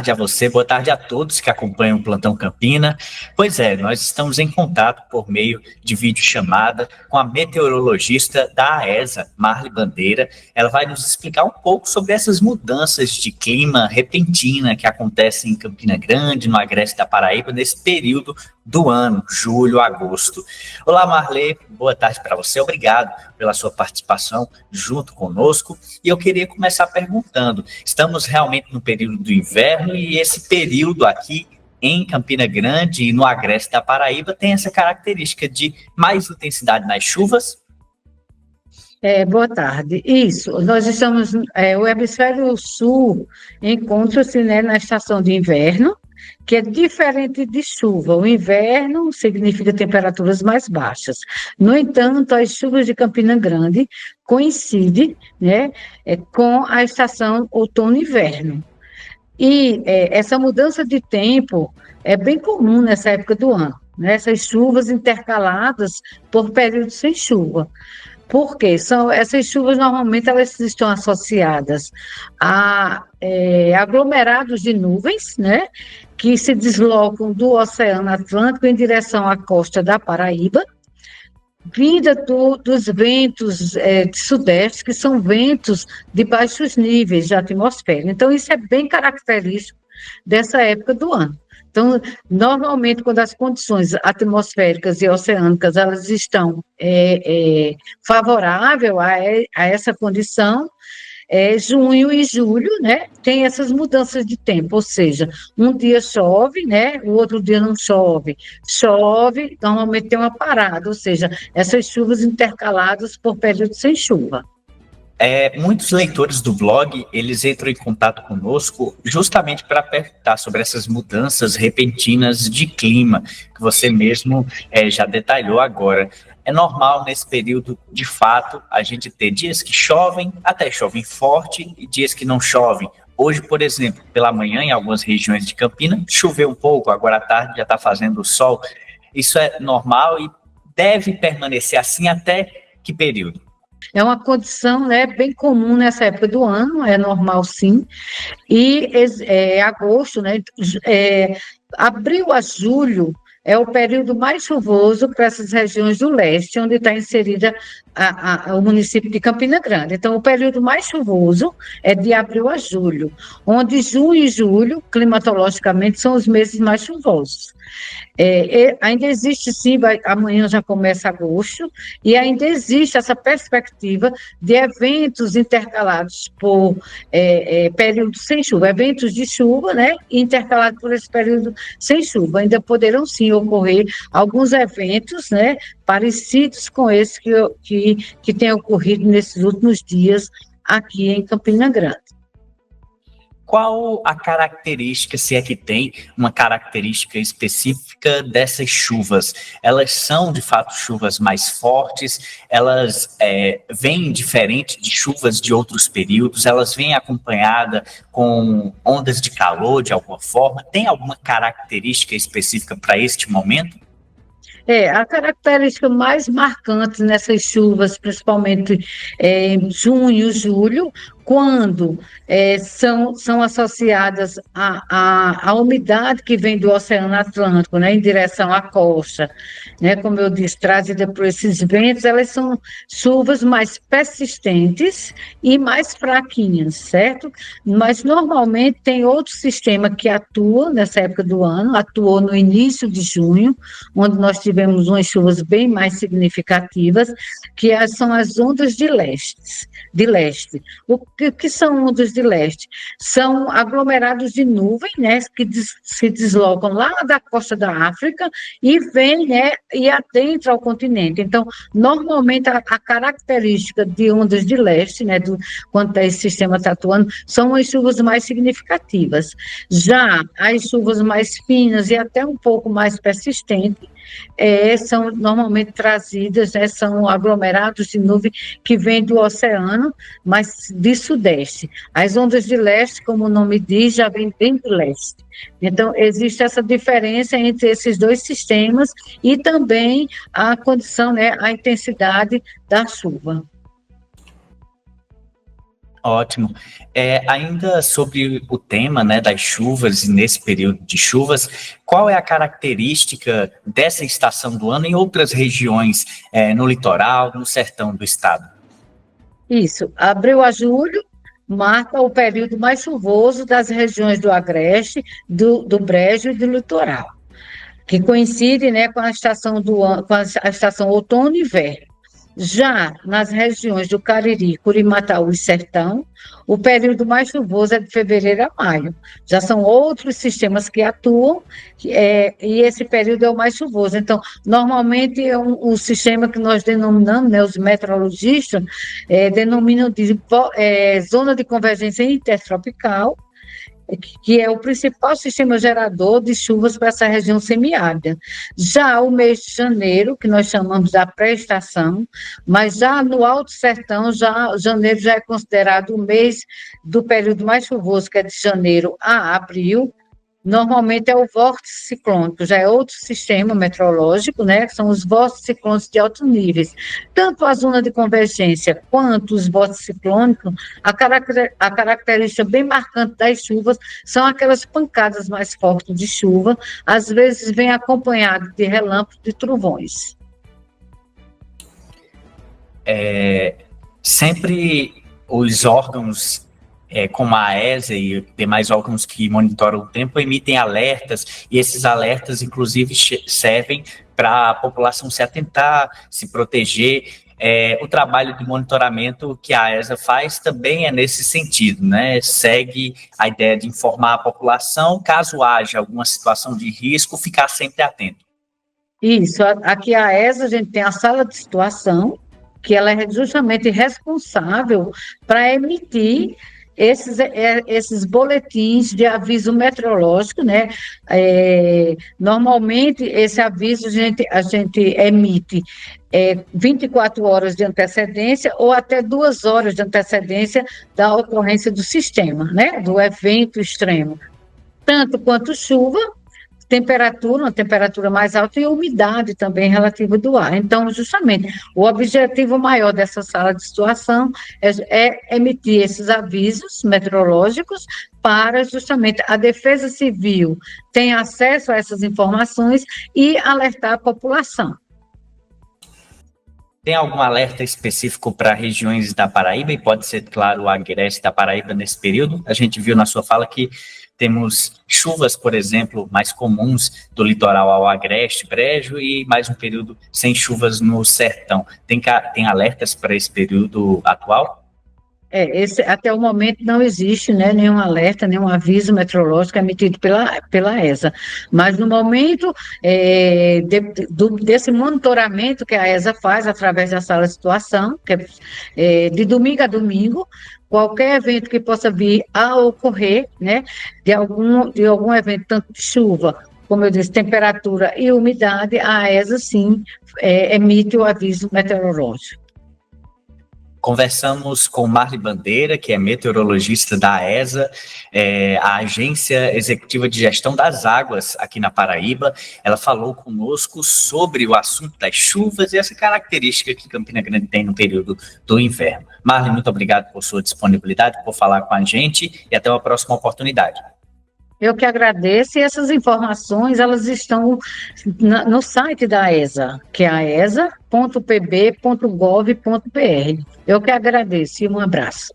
tarde a você, boa tarde a todos que acompanham o Plantão Campina. Pois é, nós estamos em contato por meio de videochamada com a meteorologista da AESA, Marli Bandeira. Ela vai nos explicar um pouco sobre essas mudanças de clima repentina que acontecem em Campina Grande, no Agreste da Paraíba, nesse período do ano, julho, agosto. Olá, Marli, boa tarde para você. Obrigado pela sua participação junto conosco. E eu queria começar perguntando, estamos realmente no período do inverno e esse período aqui em Campina Grande e no Agreste da Paraíba tem essa característica de mais intensidade nas chuvas? Boa tarde. Isso, nós estamos, o hemisfério sul encontra-se, né, na estação de inverno, que é diferente de chuva. O inverno significa temperaturas mais baixas. No entanto, as chuvas de Campina Grande coincidem, né, com a estação outono-inverno. E essa mudança de tempo é bem comum nessa época do ano, né? Essas chuvas intercaladas por períodos sem chuva. Porque essas chuvas, normalmente, elas estão associadas a aglomerados de nuvens, né, que se deslocam do Oceano Atlântico em direção à costa da Paraíba, vinda dos ventos de sudeste, que são ventos de baixos níveis de atmosfera. Então, isso é bem característico dessa época do ano. Então, normalmente, quando as condições atmosféricas e oceânicas elas estão favoráveis a essa condição, junho e julho, né, tem essas mudanças de tempo, ou seja, um dia chove, né, o outro dia não chove, normalmente tem uma parada, ou seja, essas chuvas intercaladas por períodos sem chuva. Muitos leitores do blog, eles entram em contato conosco justamente para perguntar sobre essas mudanças repentinas de clima, que você mesmo já detalhou agora. É normal nesse período, de fato, a gente ter dias que chovem, até chovem forte, e dias que não chovem. Hoje, por exemplo, pela manhã, em algumas regiões de Campina, choveu um pouco, agora à tarde já está fazendo sol. Isso é normal e deve permanecer assim até que período? É uma condição, né, bem comum nessa época do ano, é normal sim, e agosto, né, abril a julho é o período mais chuvoso para essas regiões do leste, onde está inserida o município de Campina Grande. Então, o período mais chuvoso é de abril a julho, onde junho e julho, climatologicamente, são os meses mais chuvosos. Ainda existe, sim, amanhã já começa agosto, e ainda existe essa perspectiva de eventos intercalados por períodos sem chuva, eventos de chuva, né, intercalados por esse período sem chuva. Ainda poderão, sim, ocorrer alguns eventos, né, parecidos com esse que tem ocorrido nesses últimos dias aqui em Campina Grande. Qual a característica, se é que tem uma característica específica dessas chuvas? Elas são, de fato, chuvas mais fortes? Elas vêm diferente de chuvas de outros períodos? Elas vêm acompanhadas com ondas de calor, de alguma forma? Tem alguma característica específica para este momento? A característica mais marcante nessas chuvas, principalmente em junho e julho, quando são associadas à umidade que vem do Oceano Atlântico, né, em direção à costa, né, como eu disse, trazida por esses ventos, elas são chuvas mais persistentes e mais fraquinhas, certo? Mas, normalmente, tem outro sistema que atua nessa época do ano, atuou no início de junho, onde nós tivemos umas chuvas bem mais significativas, que são as ondas de leste. O que são ondas de leste? São aglomerados de nuvem, né, que se deslocam lá da costa da África e vêm, né, e adentram ao continente. Então, normalmente, a característica de ondas de leste, né, quando esse sistema está atuando, são as chuvas mais significativas. Já as chuvas mais finas e até um pouco mais persistentes, são normalmente trazidas, né, são aglomerados de nuvem que vêm do oceano, mas de sudeste. As ondas de leste, como o nome diz, já vêm bem do leste. Então, existe essa diferença entre esses dois sistemas e também a condição, né, a intensidade da chuva. Ótimo. Ainda sobre o tema, né, das chuvas e nesse período de chuvas, qual é a característica dessa estação do ano em outras regiões, no litoral, no sertão do estado? Isso, abril a julho marca o período mais chuvoso das regiões do Agreste, do Brejo e do litoral, que coincide, né, com a estação com a estação outono e inverno. Já nas regiões do Cariri, Curimataú e Sertão, o período mais chuvoso é de fevereiro a maio. Já são outros sistemas que atuam, e esse período é o mais chuvoso. Então, normalmente é um sistema que nós denominamos, né, os meteorologistas, denominam de zona de convergência intertropical, que é o principal sistema gerador de chuvas para essa região semiárida. Já o mês de janeiro, que nós chamamos da pré-estação, mas já no Alto Sertão, janeiro já é considerado o mês do período mais chuvoso, que é de janeiro a abril. Normalmente é o vórtice ciclônico, já é outro sistema meteorológico, né? Que são os vórtices ciclônicos de altos níveis. Tanto a zona de convergência quanto os vórtices ciclônicos, a característica bem marcante das chuvas são aquelas pancadas mais fortes de chuva, às vezes vem acompanhado de relâmpagos e trovões. Sempre os órgãos, como a AESA e demais órgãos que monitoram o tempo, emitem alertas, e esses alertas, inclusive, servem para a população se atentar, se proteger. O trabalho de monitoramento que a AESA faz também é nesse sentido, né? Segue a ideia de informar a população, caso haja alguma situação de risco, ficar sempre atento. Isso, aqui a ESA, a gente tem a sala de situação, que ela é justamente responsável para emitir esses boletins de aviso meteorológico, né? Normalmente, esse aviso a gente emite 24 horas de antecedência ou até 2 horas de antecedência da ocorrência do sistema, né? Do evento extremo. Tanto quanto chuva, uma temperatura mais alta e umidade também relativa do ar. Então, justamente, o objetivo maior dessa sala de situação é emitir esses avisos meteorológicos para justamente a Defesa Civil ter acesso a essas informações e alertar a população. Tem algum alerta específico para regiões da Paraíba, e pode ser, claro, o agreste da Paraíba nesse período? A gente viu na sua fala que temos chuvas, por exemplo, mais comuns do litoral ao agreste, Brejo, e mais um período sem chuvas no sertão. Tem alertas para esse período atual? Até o momento não existe, né, nenhum alerta, nenhum aviso meteorológico emitido pela ESA. Mas no momento desse monitoramento que a ESA faz através da sala de situação, que de domingo a domingo, qualquer evento que possa vir a ocorrer, né, de algum evento, tanto de chuva, como eu disse, temperatura e umidade, a ESA sim emite o aviso meteorológico. Conversamos com Marli Bandeira, que é meteorologista da AESA, a Agência Executiva de Gestão das Águas aqui na Paraíba. Ela falou conosco sobre o assunto das chuvas e essa característica que Campina Grande tem no período do inverno. Marli, muito obrigado por sua disponibilidade, por falar com a gente, e até uma próxima oportunidade. Eu que agradeço, e essas informações, elas estão no site da ESA, que é aesa.pb.gov.br. Eu que agradeço, e um abraço.